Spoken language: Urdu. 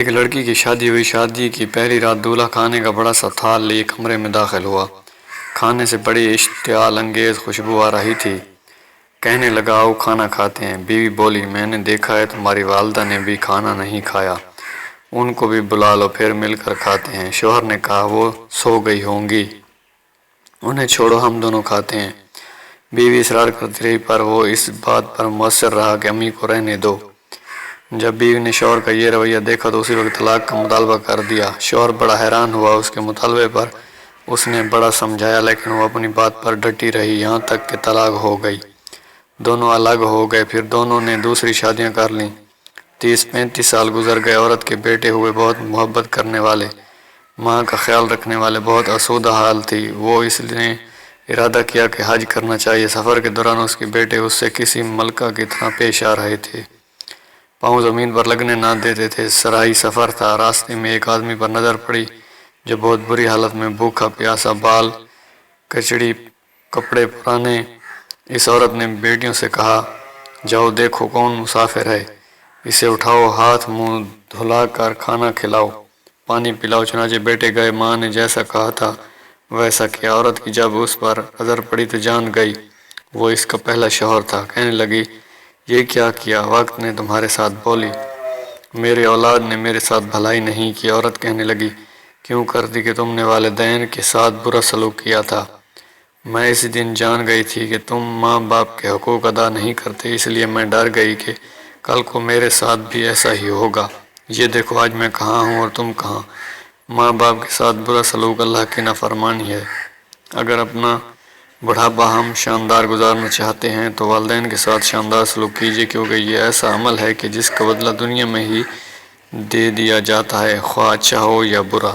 ایک لڑکی کی شادی ہوئی۔ شادی کی پہلی رات دولہا کھانے کا بڑا سا تھال لیے کمرے میں داخل ہوا۔ کھانے سے بڑی اشتعال انگیز خوشبو آ رہی تھی۔ کہنے لگا آؤ کھانا کھاتے ہیں۔ بیوی بولی میں نے دیکھا ہے تمہاری والدہ نے بھی کھانا نہیں کھایا، ان کو بھی بلا لو پھر مل کر کھاتے ہیں۔ شوہر نے کہا وہ سو گئی ہوں گی، انہیں چھوڑو ہم دونوں کھاتے ہیں۔ بیوی اصرار کرتی رہی پر وہ اس بات پر مصر رہا کہ امی کو رہنے دو۔ جب بیوی نے شوہر کا یہ رویہ دیکھا تو اسی وقت طلاق کا مطالبہ کر دیا۔ شوہر بڑا حیران ہوا اس کے مطالبے پر، اس نے بڑا سمجھایا لیکن وہ اپنی بات پر ڈٹی رہی، یہاں تک کہ طلاق ہو گئی۔ دونوں الگ ہو گئے، پھر دونوں نے دوسری شادیاں کر لیں۔ 30-35 سال گزر گئے۔ عورت کے بیٹے ہوئے، بہت محبت کرنے والے، ماں کا خیال رکھنے والے، بہت آسودہ حال تھی۔ وہ اس نے ارادہ کیا کہ حج کرنا چاہیے۔ سفر کے دوران اس کے بیٹے اس سے کسی ملکہ کی طرح پیش آ رہے تھے، پاؤں زمین پر لگنے نہ دیتے تھے۔ صحرائی سفر تھا۔ راستے میں ایک آدمی پر نظر پڑی جو بہت بری حالت میں، بھوکا پیاسا، بال کچڑی، کپڑے پرانے۔ اس عورت نے بیٹیوں سے کہا جاؤ دیکھو کون مسافر ہے، اسے اٹھاؤ، ہاتھ منہ دھلا کر کھانا کھلاؤ، پانی پلاؤ۔ چنانچہ بیٹے گئے، ماں نے جیسا کہا تھا ویسا کیا۔ عورت کی جب اس پر نظر پڑی تو جان گئی وہ اس کا پہلا شوہر تھا۔ کہنے لگی یہ کیا کیا، وقت نے تمہارے ساتھ بولی، میرے اولاد نے میرے ساتھ بھلائی نہیں کی۔ عورت کہنے لگی کیوں کرتی کہ تم نے والدین کے ساتھ برا سلوک کیا تھا۔ میں اسی دن جان گئی تھی کہ تم ماں باپ کے حقوق ادا نہیں کرتے، اس لیے میں ڈر گئی کہ کل کو میرے ساتھ بھی ایسا ہی ہوگا۔ یہ دیکھو آج میں کہاں ہوں اور تم کہاں۔ ماں باپ کے ساتھ برا سلوک اللہ کی نافرمانی ہے۔ اگر اپنا بڑھاپا ہم شاندار گزارنا چاہتے ہیں تو والدین کے ساتھ شاندار سلوک کیجیے، کیونکہ یہ ایسا عمل ہے کہ جس کا بدلہ دنیا میں ہی دے دیا جاتا ہے، خواہ اچھا ہو یا برا۔